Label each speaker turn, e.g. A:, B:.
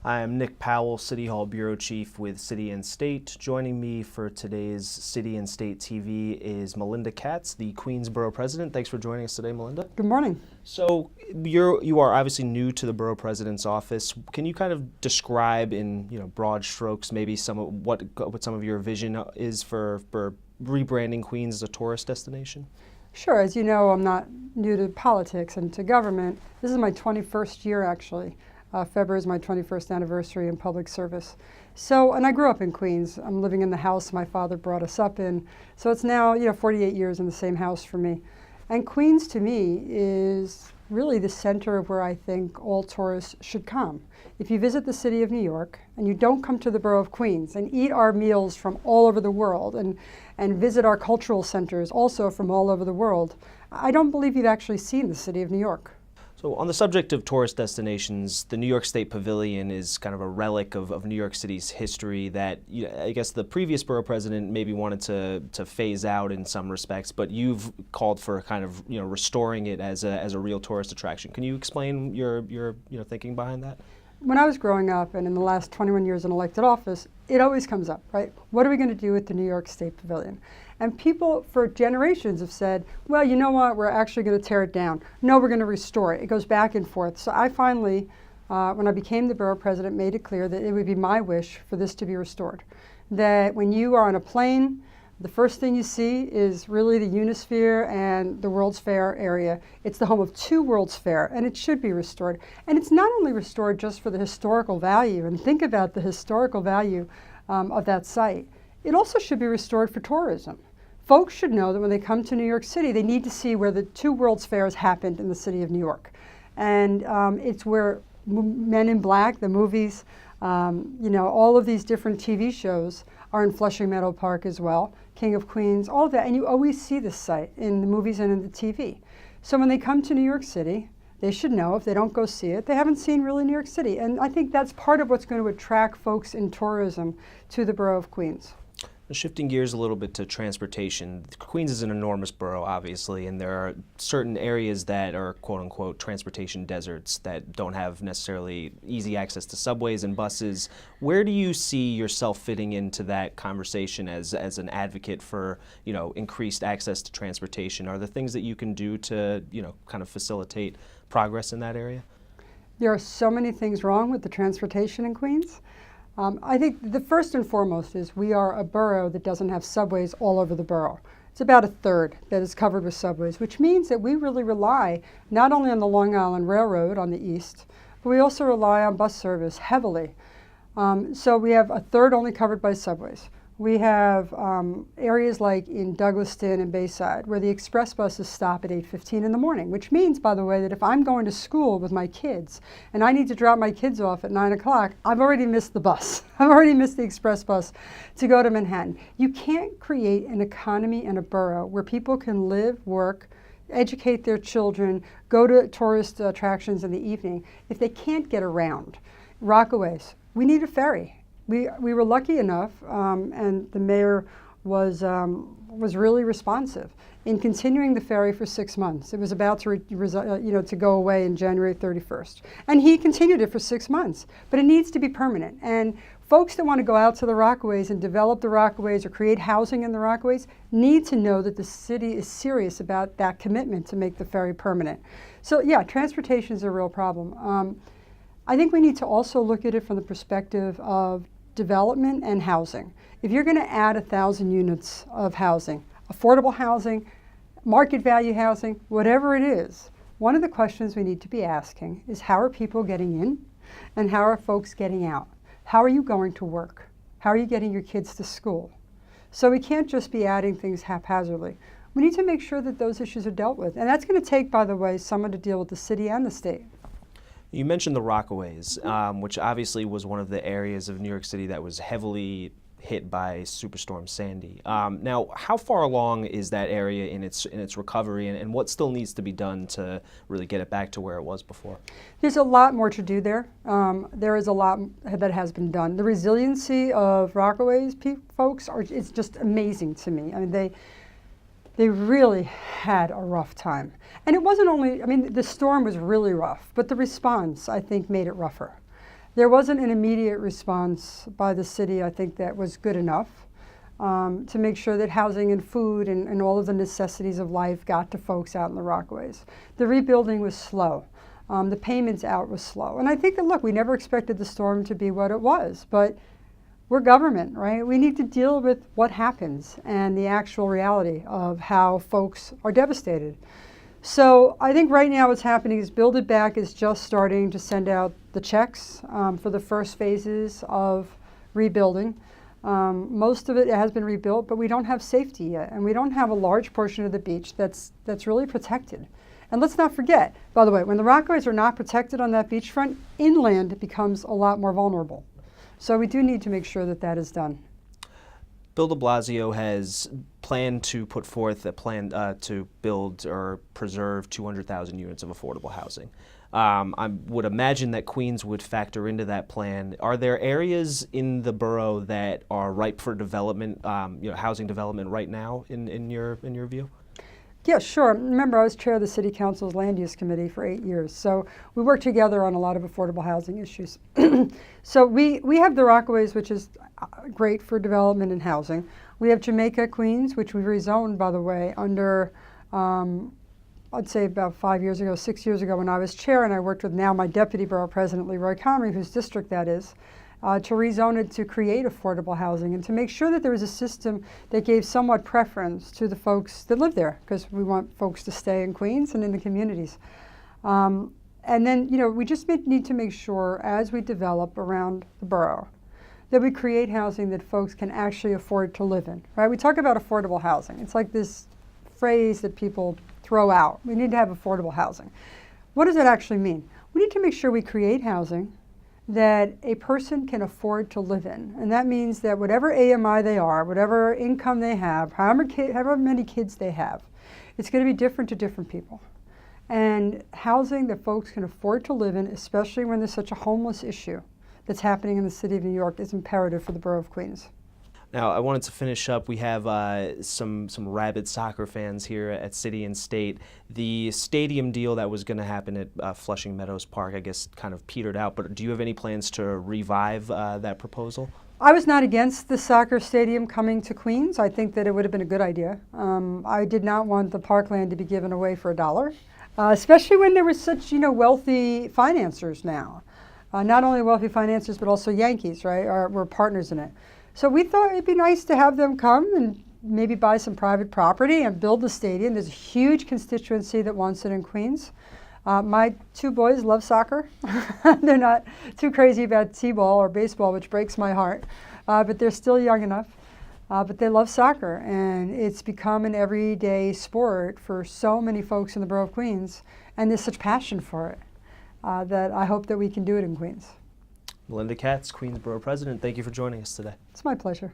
A: I am Nick Powell, City Hall Bureau Chief with City and State. Joining me for today's City and State TV is Melinda Katz, the Queens Borough President. Thanks for joining us today, Melinda.
B: Good morning.
A: So you are obviously new to the Borough President's office. Can you kind of describe in broad strokes maybe some of what some of your vision is for rebranding Queens as a tourist destination?
B: Sure. As you know, I'm not new to politics and to government. This is my 21st year, actually. February is my 21st anniversary in public service. And I grew up in Queens. I'm living in the house my father brought us up in. So it's now, 48 years in the same house for me. And Queens, to me, is really the center of where I think all tourists should come. If you visit the city of New York and you don't come to the borough of Queens and eat our meals from all over the world and visit our cultural centers also from all over the world, I don't believe you've actually seen the city of New York.
A: So on the subject of tourist destinations, the New York State Pavilion is kind of a relic of New York City's history that I guess the previous borough president maybe wanted to phase out in some respects, but you've called for kind of restoring it as a real tourist attraction. Can you explain your thinking behind that?
B: When I was growing up and in the last 21 years in elected office, it always comes up, right? What are we going to do with the New York State Pavilion? And people for generations have said, well, you know what, we're actually going to tear it down. No, we're going to restore it. It goes back and forth. So I finally, when I became the borough president, made it clear that it would be my wish for this to be restored. That when you are on a plane, the first thing you see is really the Unisphere and the World's Fair area. It's the home of 2 World's Fair, and it should be restored. And it's not only restored just for the historical value, and think about the historical value of that site. It also should be restored for tourism. Folks should know that when they come to New York City, they need to see where the 2 World's Fairs happened in the city of New York. And it's where Men in Black, the movies, all of these different TV shows are in Flushing Meadow Park as well, King of Queens, all of that. And you always see this site in the movies and in the TV. So when they come to New York City, they should know if they don't go see it, they haven't seen really New York City. And I think that's part of what's going to attract folks in tourism to the borough of Queens.
A: Shifting gears a little bit to transportation, Queens is an enormous borough, obviously, and there are certain areas that are quote-unquote transportation deserts that don't have necessarily easy access to subways and buses. Where do you see yourself fitting into that conversation as an advocate for, increased access to transportation? Are there things that you can do to, kind of facilitate progress in that area?
B: There are so many things wrong with the transportation in Queens. I think the first and foremost is we are a borough that doesn't have subways all over the borough. It's about a third that is covered with subways, which means that we really rely not only on the Long Island Railroad on the east, but we also rely on bus service heavily. So we have a third only covered by subways. We have areas like in Douglaston and Bayside where the express buses stop at 8:15 in the morning, which means, by the way, that if I'm going to school with my kids and I need to drop my kids off at 9 o'clock, I've already missed the bus. I've already missed the express bus to go to Manhattan. You can't create an economy in a borough where people can live, work, educate their children, go to tourist attractions in the evening if they can't get around. Rockaways, we need a ferry. We were lucky enough, and the mayor was really responsive in continuing the ferry for 6 months. It was about to go away in January 31st, and he continued it for 6 months. But it needs to be permanent. And folks that want to go out to the Rockaways and develop the Rockaways or create housing in the Rockaways need to know that the city is serious about that commitment to make the ferry permanent. So yeah, transportation is a real problem. I think we need to also look at it from the perspective of development and housing. If you're going to add 1,000 units of housing, affordable housing, market value housing, whatever it is, one of the questions we need to be asking is how are people getting in and how are folks getting out? How are you going to work? How are you getting your kids to school? So we can't just be adding things haphazardly. We need to make sure that those issues are dealt with. And that's going to take, by the way, someone to deal with the city and the state.
A: You mentioned the Rockaways, which obviously was one of the areas of New York City that was heavily hit by Superstorm Sandy. Now, how far along is that area in its recovery, and what still needs to be done to really get it back to where it was before?
B: There's a lot more to do there. There is a lot that has been done. The resiliency of Rockaways folks it's just amazing to me. I mean, they really had a rough time. And it wasn't only, I mean, the storm was really rough, but the response, I think, made it rougher. There wasn't an immediate response by the city, I think, that was good enough to make sure that housing and food and all of the necessities of life got to folks out in the Rockaways. The rebuilding was slow. The payments out was slow. And I think that, look, we never expected the storm to be what it was, but we're government, right? We need to deal with what happens and the actual reality of how folks are devastated. So I think right now what's happening is Build It Back is just starting to send out the checks for the first phases of rebuilding. Most of it has been rebuilt, but we don't have safety yet, and we don't have a large portion of the beach that's really protected. And let's not forget, by the way, when the Rockaways are not protected on that beachfront, inland becomes a lot more vulnerable. So we do need to make sure that that is done.
A: Bill de Blasio has planned to put forth a plan to build or preserve 200,000 units of affordable housing. I would imagine that Queens would factor into that plan. Are there areas in the borough that are ripe for development, housing development right now in your view?
B: Yeah, sure. Remember, I was chair of the City Council's Land Use Committee for 8 years, so we worked together on a lot of affordable housing issues. So we have the Rockaways, which is great for development and housing. We have Jamaica, Queens, which we rezoned, by the way, under, I'd say about 5 years ago, 6 years ago when I was chair, and I worked with now my deputy borough president, Leroy Comrie, whose district that is, to rezone it to create affordable housing and to make sure that there was a system that gave somewhat preference to the folks that live there, because we want folks to stay in Queens and in the communities. And then, we just need to make sure as we develop around the borough that we create housing that folks can actually afford to live in, right? We talk about affordable housing. It's like this phrase that people throw out. We need to have affordable housing. What does that actually mean? We need to make sure we create housing that a person can afford to live in. And that means that whatever AMI they are, whatever income they have, however many kids they have, it's going to be different to different people. And housing that folks can afford to live in, especially when there's such a homeless issue that's happening in the city of New York, is imperative for the borough of Queens.
A: Now, I wanted to finish up. We have some rabid soccer fans here at City and State. The stadium deal that was going to happen at Flushing Meadows Park, I guess, kind of petered out. But do you have any plans to revive that proposal?
B: I was not against the soccer stadium coming to Queens. I think that it would have been a good idea. I did not want the parkland to be given away for $1, especially when there were such, wealthy financiers now. Not only wealthy financiers, but also Yankees, right, were partners in it. So we thought it'd be nice to have them come and maybe buy some private property and build the stadium. There's a huge constituency that wants it in Queens. My 2 boys love soccer. They're not too crazy about t-ball or baseball, which breaks my heart, but they're still young enough. But they love soccer, and it's become an everyday sport for so many folks in the borough of Queens, and there's such passion for it that I hope that we can do it in Queens.
A: Melinda Katz, Queens Borough President, thank you for joining us today.
B: It's my pleasure.